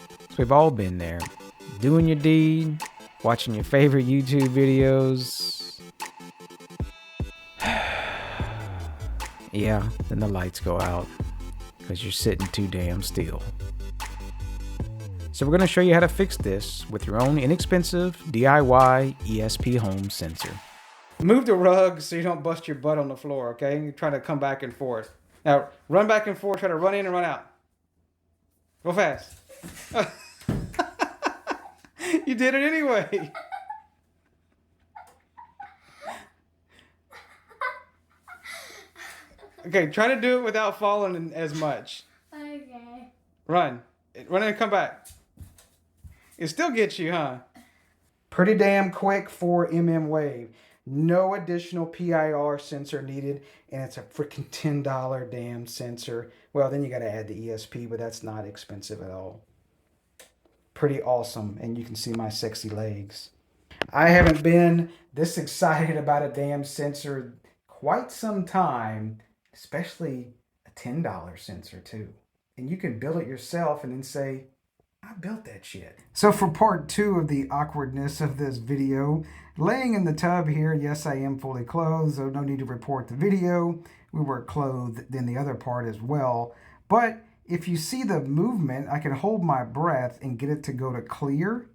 So we've all been there. Doing your deed, watching your favorite YouTube videos. Yeah, then the lights go out because you're sitting too damn still. So we're going to show you how to fix this with your own inexpensive DIY ESPHome sensor. Move the rug so you don't bust your butt on the floor, okay? You're trying to come back and forth. Now, run back and forth, try to run in and run out. Go fast. You did it anyway. Okay, try to do it without falling as much. Okay. Run. Run and come back. It still gets you, huh? Pretty damn quick for mmWave. No additional PIR sensor needed, and it's a freaking $10 damn sensor. Well, then you got to add the ESP, but that's not expensive at all. Pretty awesome, and you can see my sexy legs. I haven't been this excited about a damn sensor quite some time, especially a $10 sensor too. And you can build it yourself and then say, I built that shit. So for part 2 of the awkwardness of this video, laying in the tub here, yes, I am fully clothed, so no need to report the video. We were clothed in the other part as well. But if you see the movement, I can hold my breath and get it to go to clear.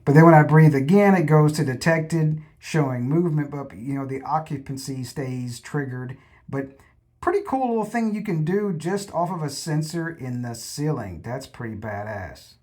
But then when I breathe again, it goes to detected, showing movement, but the occupancy stays triggered. But pretty cool little thing you can do just off of a sensor in the ceiling. That's pretty badass.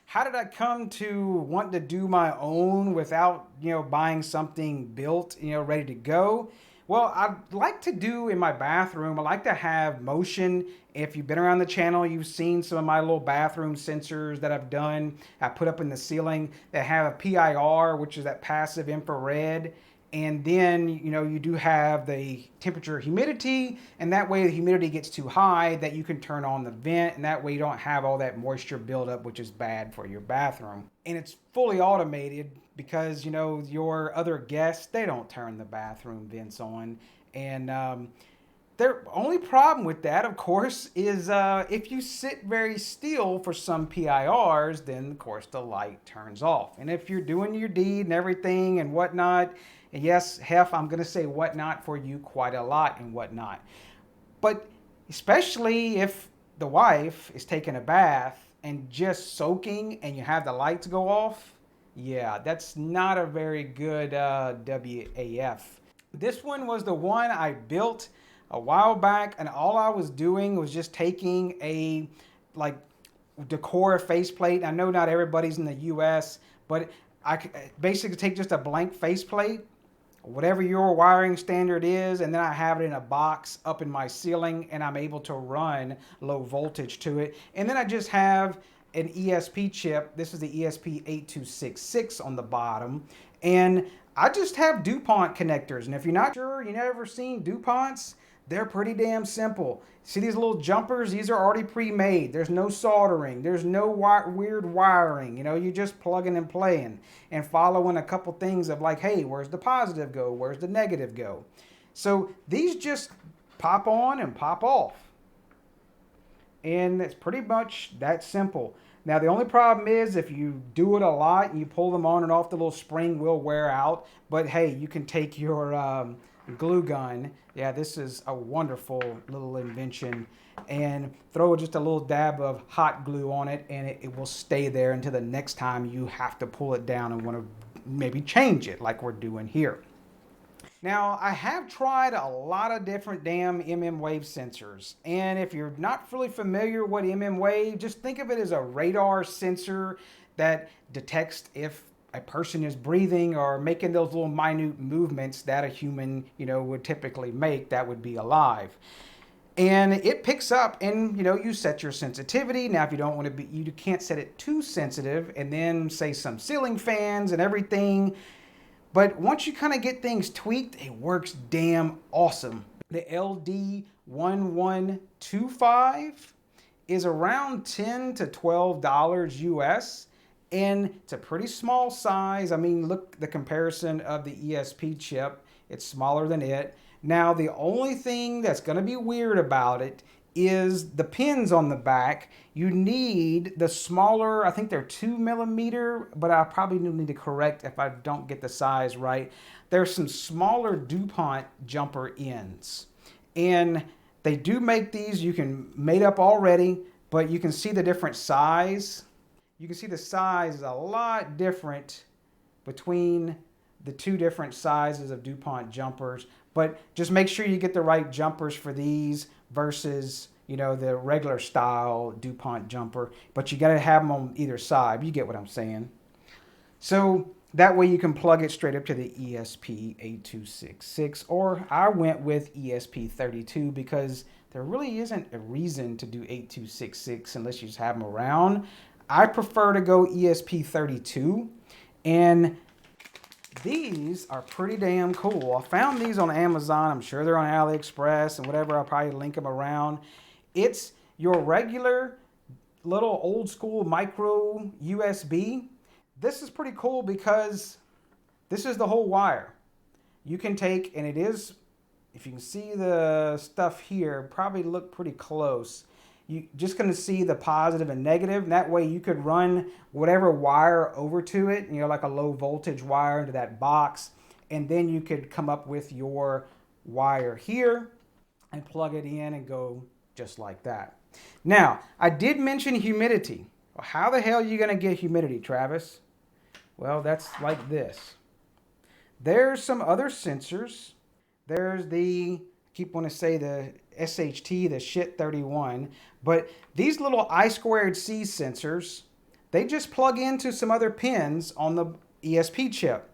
How did I come to want to do my own without, buying something built, ready to go? Well, I like to do in my bathroom, I like to have motion. If you've been around the channel, you've seen some of my little bathroom sensors that I've done. I put up in the ceiling that have a PIR, which is that passive infrared. And then, you do have the temperature humidity, and that way the humidity gets too high that you can turn on the vent, and that way you don't have all that moisture buildup, which is bad for your bathroom. And it's fully automated because, your other guests, they don't turn the bathroom vents on. And the only problem with that, of course, is if you sit very still for some PIRs, then, of course, the light turns off. And if you're doing your deed and everything and whatnot, and yes, Hef, I'm going to say whatnot for you quite a lot and whatnot. But especially if the wife is taking a bath and just soaking and you have the lights go off, yeah, that's not a very good WAF. This one was the one I built a while back, and all I was doing was just taking a decor faceplate. I know not everybody's in the US, but I could basically take just a blank faceplate, whatever your wiring standard is, and then I have it in a box up in my ceiling, and I'm able to run low voltage to it. And then I just have an ESP chip. This is the ESP8266 on the bottom, and I just have DuPont connectors. And if you're not sure, you never seen DuPonts, they're pretty damn simple. See these little jumpers? These are already pre-made. There's no soldering. There's no weird wiring. You just plugging and playing and following a couple things of like, hey, where's the positive go? Where's the negative go? So these just pop on and pop off. And it's pretty much that simple. Now, the only problem is if you do it a lot and you pull them on and off, the little spring will wear out. But hey, you can take your glue gun. Yeah, this is a wonderful little invention, and throw just a little dab of hot glue on it, and it will stay there until the next time you have to pull it down and want to maybe change it like we're doing here. Now, I have tried a lot of different damn mmWave sensors, and if you're not really familiar with mmWave, just think of it as a radar sensor that detects if a person is breathing or making those little minute movements that a human, would typically make that would be alive. And it picks up, and you set your sensitivity. Now, if you don't want to be, you can't set it too sensitive, and then say some ceiling fans and everything. But once you kind of get things tweaked, it works damn awesome. The LD1125 is around $10 to $12 US. And it's a pretty small size. I mean, look, the comparison of the ESP chip, it's smaller than it. Now, the only thing that's going to be weird about it is the pins on the back. You need the smaller, I think they're 2 mm, but I probably need to correct if I don't get the size right. There's some smaller DuPont jumper ends. And they do make these, you can made up already, but you can see the different size. You can see the size is a lot different between the two different sizes of DuPont jumpers. But just make sure you get the right jumpers for these versus, you know, the regular style DuPont jumper. But you got to have them on either side. You get what I'm saying. So that way you can plug it straight up to the ESP8266. Or I went with ESP32 because there really isn't a reason to do 8266 unless you just have them around. I prefer to go ESP32. And these are pretty damn cool. I found these on Amazon. I'm sure they're on AliExpress and whatever. I'll probably link them around. It's your regular little old school micro USB. This is pretty cool because this is the whole wire. You can take, and it is, if you can see the stuff here, probably look pretty close. You're just going to see the positive and negative. And that way you could run whatever wire over to it, you know, like a low voltage wire into that box. And then you could come up with your wire here and plug it in and go just like that. Now, I did mention humidity. Well, how the hell are you going to get humidity, Travis? Well, that's like this. There's some other sensors. There's the, I keep wanting to say the SHT, the shit 31, but these little I2C sensors, they just plug into some other pins on the ESP chip.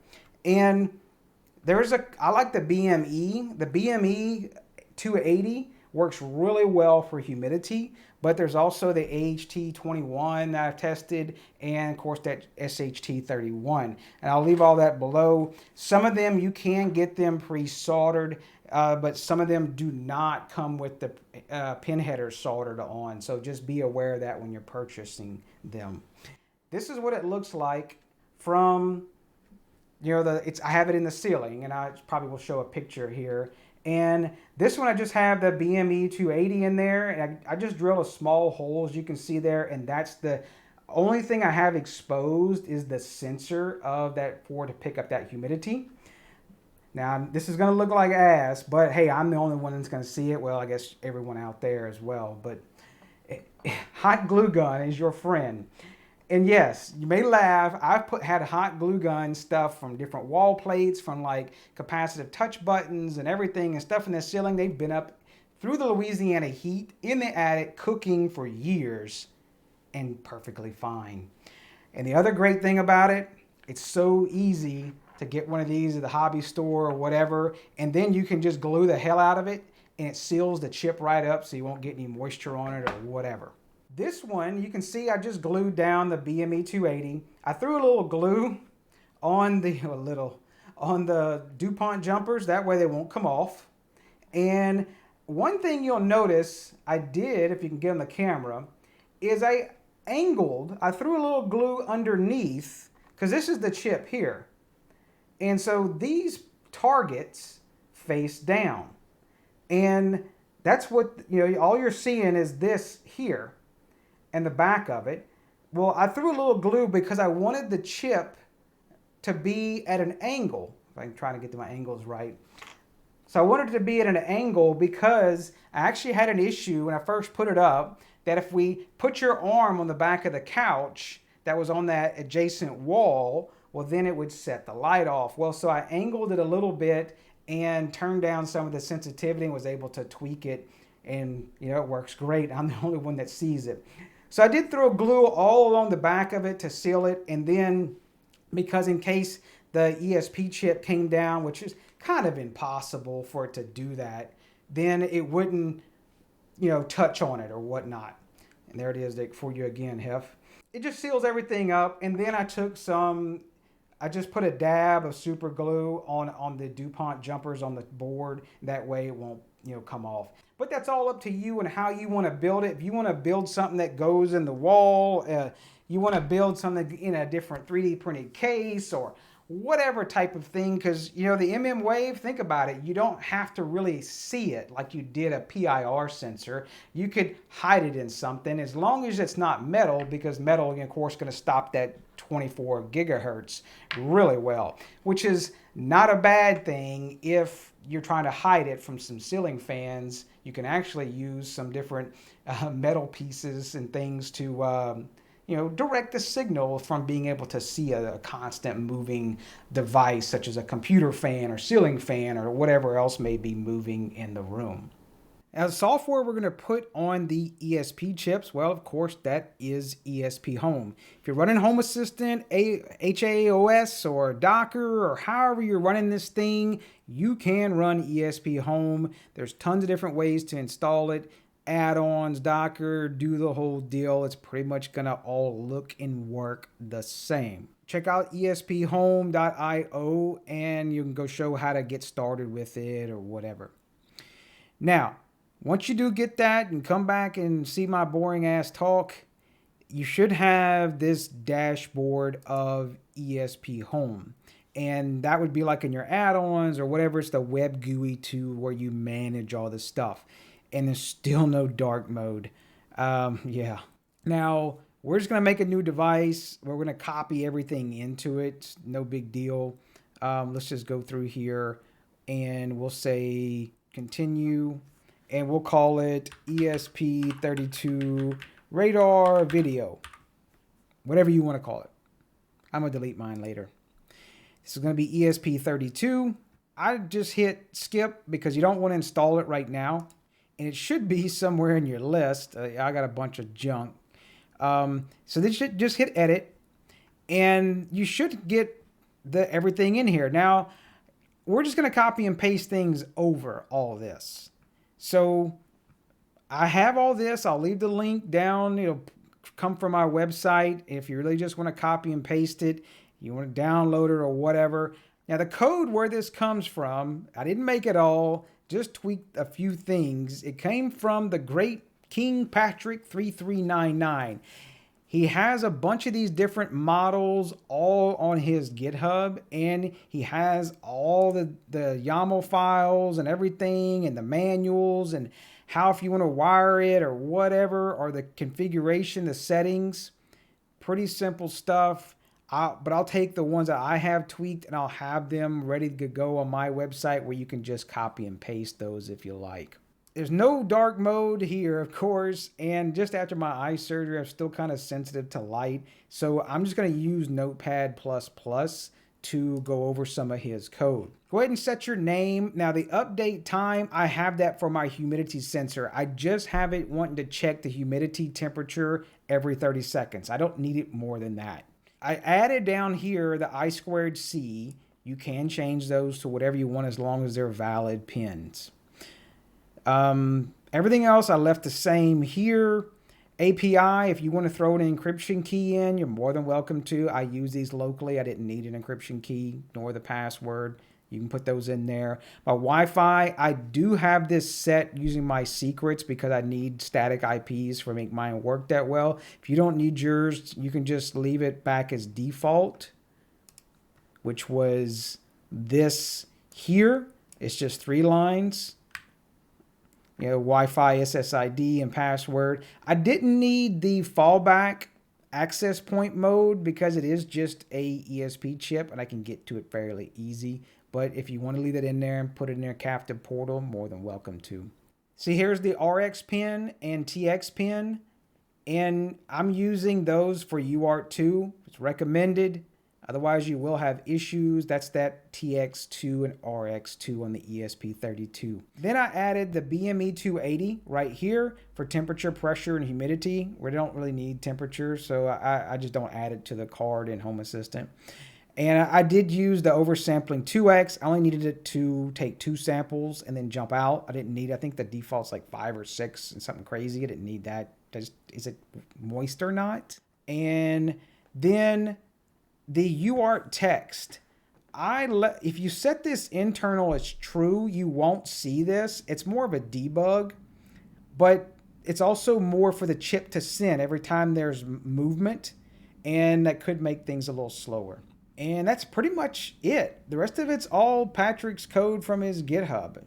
And there's I like the BME. The BME 280 works really well for humidity, but there's also the AHT21 that I've tested, and of course that SHT31. And I'll leave all that below. Some of them you can get them pre-soldered, but some of them do not come with the pin headers soldered on. So just be aware of that when you're purchasing them. This is what it looks like from, you know, I have it in the ceiling, and I probably will show a picture here. And this one I just have the BME 280 in there, and I just drilled a small hole, as you can see there, and that's the only thing I have exposed is the sensor of that to pick up that humidity. Now, this is going to look like ass, but hey, I'm the only one that's going to see it. Well, I guess everyone out there as well. But hot glue gun is your friend. And yes, you may laugh. I've had hot glue gun stuff from different wall plates, from like capacitive touch buttons and everything and stuff in the ceiling. They've been up through the Louisiana heat in the attic cooking for years and perfectly fine. And the other great thing about it, it's so easy to get one of these at the hobby store or whatever, and then you can just glue the hell out of it and it seals the chip right up so you won't get any moisture on it or whatever. This one, you can see I just glued down the BME 280. I threw a little glue on the DuPont jumpers, that way they won't come off. And one thing you'll notice I did, if you can get on the camera, is I threw a little glue underneath, because this is the chip here. And so these targets face down. And that's what, you know, all you're seeing is this here and the back of it. Well, I threw a little glue because I wanted the chip to be at an angle. If I'm trying to get to my angles right. So I wanted it to be at an angle because I actually had an issue when I first put it up that if we put your arm on the back of the couch that was on that adjacent wall, well, then it would set the light off. Well, so I angled it a little bit and turned down some of the sensitivity and was able to tweak it. And, you know, it works great. I'm the only one that sees it. So I did throw glue all along the back of it to seal it. And then, because in case the ESP chip came down, which is kind of impossible for it to do that, then it wouldn't, you know, touch on it or whatnot. And there it is for you again, Hef. It just seals everything up. And then I just put a dab of super glue on the DuPont jumpers on the board. That way it won't, you know, come off. But that's all up to you and how you want to build it. If you want to build something that goes in the wall, you want to build something in a different 3D printed case or whatever type of thing, because you know the mmWave, think about it, you don't have to really see it like you did a PIR sensor. You could hide it in something as long as it's not metal, because metal, of course, is going to stop that 24 gigahertz really well, which is not a bad thing if you're trying to hide it from some ceiling fans. You can actually use some different metal pieces and things to direct the signal from being able to see a constant moving device, such as a computer fan or ceiling fan or whatever else may be moving in the room. As software we're going to put on the ESP chips, well, of course, that is ESPHome. If you're running Home Assistant, HAOS, or Docker, or however you're running this thing, you can run ESPHome. There's tons of different ways to install it. Add-ons, Docker, do the whole deal. It's pretty much going to all look and work the same. Check out ESPHome.io and you can go show how to get started with it or whatever. Now, once you do get that and come back and see my boring ass talk, you should have this dashboard of ESPHome. And that would be like in your add-ons or whatever. It's the web GUI to where you manage all this stuff. And there's still no dark mode. Yeah. Now, we're just going to make a new device. We're going to copy everything into it. No big deal. Let's just go through here and we'll say continue. And we'll call it ESP32 radar video. Whatever you want to call it. I'm going to delete mine later. This is going to be ESP32. I just hit skip because you don't want to install it right now. And it should be somewhere in your list. I got a bunch of junk. So this should just hit edit. And you should get everything in here. Now, we're just going to copy and paste things over all this. So I have all this. I'll leave the link down. It'll come from our website. If you really just want to copy and paste it, you want to download it or whatever. Now the code where this comes from, I didn't make it all, just tweaked a few things. It came from the great King Patrick 3399. He has a bunch of these different models all on his GitHub, and he has all the YAML files and everything and the manuals and how if you want to wire it or whatever, or the configuration, the settings. Pretty simple stuff. But I'll take the ones that I have tweaked and I'll have them ready to go on my website where you can just copy and paste those if you like. There's no dark mode here, of course, and just after my eye surgery, I'm still kind of sensitive to light. So I'm just going to use Notepad++ to go over some of his code. Go ahead and set your name. Now the update time, I have that for my humidity sensor. I just have it wanting to check the humidity temperature every 30 seconds. I don't need it more than that. I added down here the I²C. You can change those to whatever you want as long as they're valid pins. Everything else I left the same here. API, if you want to throw an encryption key in, you're more than welcome to. I use these locally. I didn't need an encryption key nor the password. You can put those in there. My Wi-Fi, I do have this set using my secrets because I need static IPs for make mine work that well. If you don't need yours, you can just leave it back as default, which was this here. It's just 3 lines. Wi-Fi, SSID, and password. I didn't need the fallback access point mode because it is just a ESP chip and I can get to it fairly easy. But if you want to leave it in there and put it in their captive portal, more than welcome to. See, here's the RX pin and TX pin. And I'm using those for UART2. It's recommended. Otherwise, you will have issues. That's that TX2 and RX2 on the ESP32. Then I added the BME280 right here for temperature, pressure, and humidity. We don't really need temperature, so I just don't add it to the card in Home Assistant. And I did use the oversampling 2X. I only needed it to take 2 samples and then jump out. I didn't need, I think the default's like 5 or 6 and something crazy. I didn't need that. Is it moist or not? And then the UART text. If you set this internal as true, you won't see this. It's more of a debug, but it's also more for the chip to send every time there's movement, and that could make things a little slower. And that's pretty much it. The rest of it's all Patrick's code from his GitHub.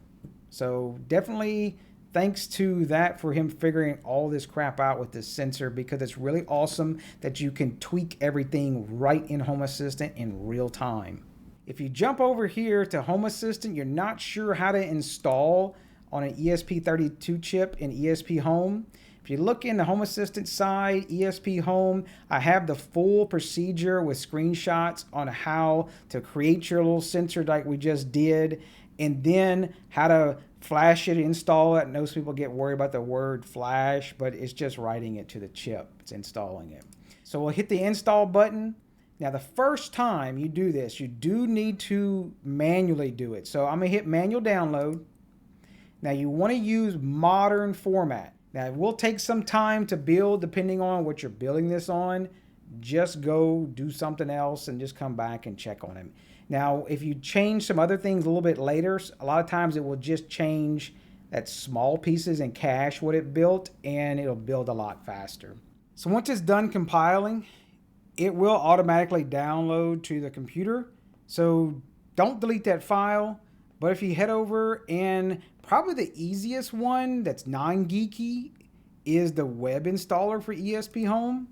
So definitely thanks to that for him figuring all this crap out with this sensor, because it's really awesome that you can tweak everything right in Home Assistant in real time. If you jump over here to Home Assistant, you're not sure how to install on an ESP32 chip in ESPHome. If you look in the Home Assistant side, ESPHome, I have the full procedure with screenshots on how to create your little sensor like we just did, and then how to flash it, install it. Most people get worried about the word flash, but it's just writing it to the chip. It's installing it. So we'll hit the install button. Now, the first time you do this, you do need to manually do it. So I'm going to hit manual download. Now, you want to use modern format. Now, it will take some time to build depending on what you're building this on. Just go do something else and just come back and check on it. Now, if you change some other things a little bit later, a lot of times it will just change that small pieces and cache what it built, and it'll build a lot faster. So once it's done compiling, it will automatically download to the computer. So don't delete that file. But if you head over, and probably the easiest one that's non-geeky is the web installer for ESPHome.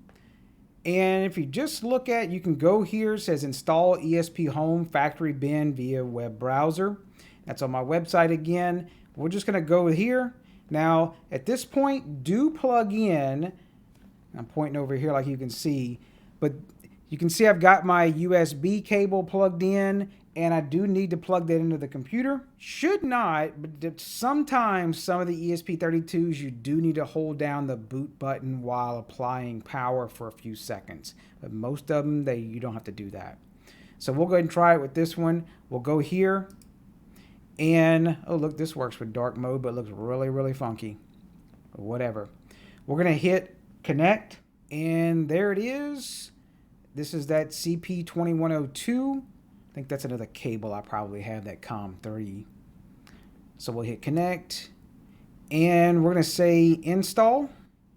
And if you just look at, you can go here, it says install ESPHome factory bin via web browser. That's on my website again. We're just going to go here. Now, at this point, do plug in. I'm pointing over here like you can see. But you can see I've got my USB cable plugged in, and I do need to plug that into the computer. Should not, but sometimes some of the ESP32s, you do need to hold down the boot button while applying power for a few seconds. But most of them, you don't have to do that. So we'll go ahead and try it with this one. We'll go here, and oh look, this works with dark mode, but it looks really, really funky. But whatever. We're gonna hit connect, and there it is. This is that CP2102. I think that's another cable I probably have, that COM3. So we'll hit connect, and we're going to say install,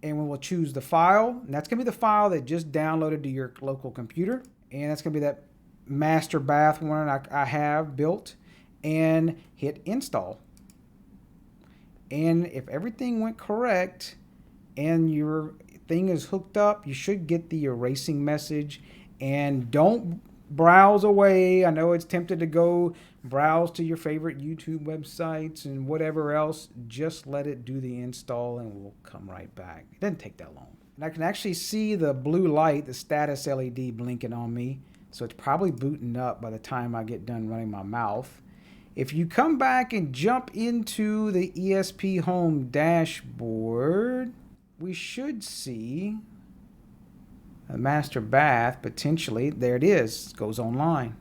and we will choose the file. And that's going to be the file that just downloaded to your local computer. And that's going to be that master bath one I have built, and hit install. And if everything went correct and your thing is hooked up, you should get the erasing message. And don't browse away. I know it's tempted to go browse to your favorite YouTube websites and whatever else. Just let it do the install, and we'll come right back. It doesn't take that long. And I can actually see the blue light, the status LED blinking on me. So it's probably booting up by the time I get done running my mouth. If you come back and jump into the ESPHome dashboard, we should see a master bath, potentially. There it is. It goes online.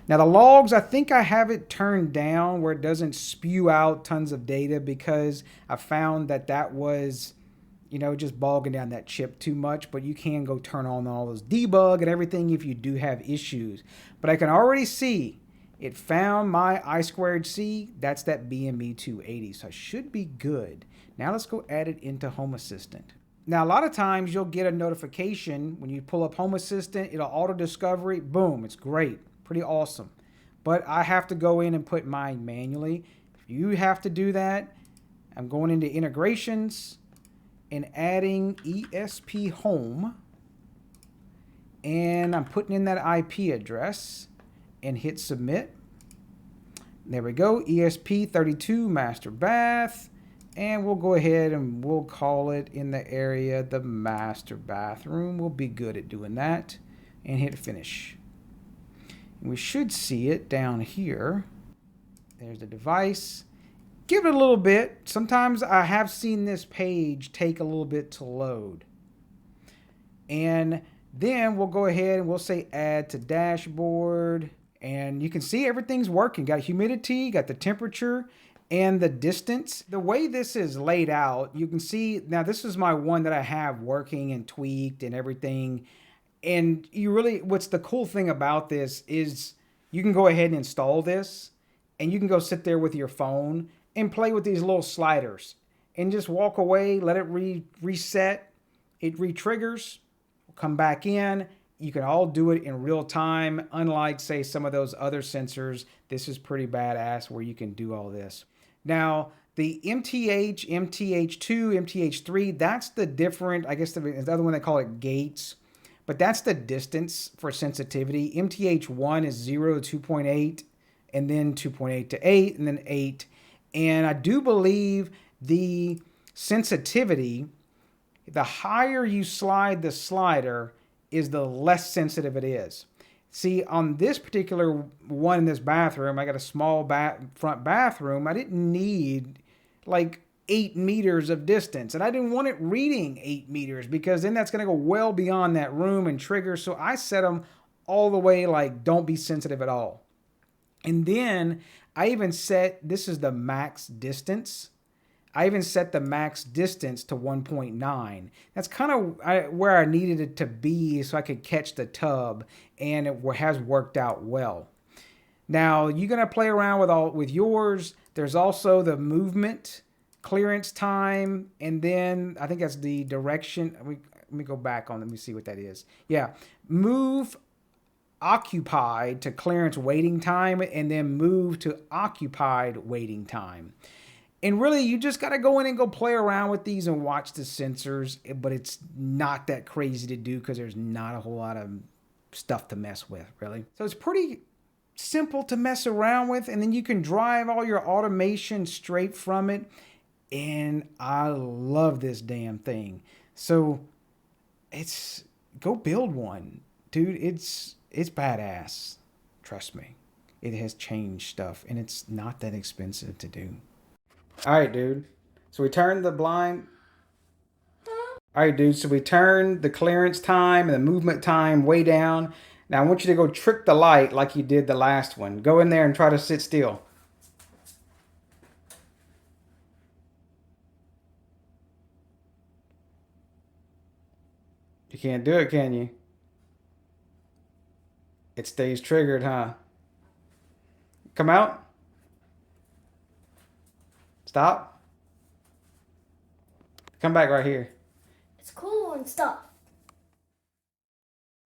Now the logs, I think I have it turned down where it doesn't spew out tons of data, because I found that was, just bogging down that chip too much. But you can go turn on all those debug and everything if you do have issues. But I can already see it found my I2C. That's that BME 280. So I should be good. Now let's go add it into Home Assistant. Now, a lot of times you'll get a notification when you pull up Home Assistant, it'll auto discovery, boom, it's great, pretty awesome. But I have to go in and put mine manually. If you have to do that, I'm going into integrations and adding ESPHome, and I'm putting in that IP address and hit submit. There we go, ESP32 master bath. And we'll go ahead and we'll call it in the area the master bathroom. We'll be good at doing that. And hit finish. And we should see it down here. There's the device. Give it a little bit. Sometimes I have seen this page take a little bit to load. And then we'll go ahead and we'll say add to dashboard. And you can see everything's working. Got humidity, got the temperature, and the distance. The way this is laid out, you can see, now this is my one that I have working and tweaked and everything. And what's the cool thing about this is you can go ahead and install this, and you can go sit there with your phone and play with these little sliders and just walk away, let it reset. It re-triggers, come back in. you can all do it in real time. Unlike, say, some of those other sensors, this is pretty badass where you can do all this. Now, the MTH, MTH2, MTH3, that's the different, I guess the other one they call it gates, but that's the distance for sensitivity. MTH1 is 0 to 2.8, and then 2.8 to 8, and then 8. And I do believe the sensitivity, the higher you slide the slider, is the less sensitive it is. See, on this particular one in this bathroom, I got a small front bathroom. I didn't need like 8 meters of distance, and I didn't want it reading 8 meters because then that's going to go well beyond that room and trigger. So I set them all the way like don't be sensitive at all. And then I even set, this is the max distance. I even set the max distance to 1.9. That's kind of where I needed it to be so I could catch the tub, and it has worked out well. Now, you're going to play around with yours. There's also the movement, clearance time, and then I think that's the direction. Let me go back on, let me see what that is. Yeah, move occupied to clearance waiting time, and then move to occupied waiting time. And really, you just got to go in and go play around with these and watch the sensors. But it's not that crazy to do because there's not a whole lot of stuff to mess with, really. So it's pretty simple to mess around with. And then you can drive all your automation straight from it. And I love this damn thing. So go build one. Dude, it's badass. Trust me. It has changed stuff. And it's not that expensive to do. All right, dude. So we turned the blind. All right, dude. So we turned the clearance time and the movement time way down. Now I want you to go trick the light like you did the last one. Go in there and try to sit still. You can't do it, can you? It stays triggered, huh? Come out. Stop. Come back right here. It's cool and stuff.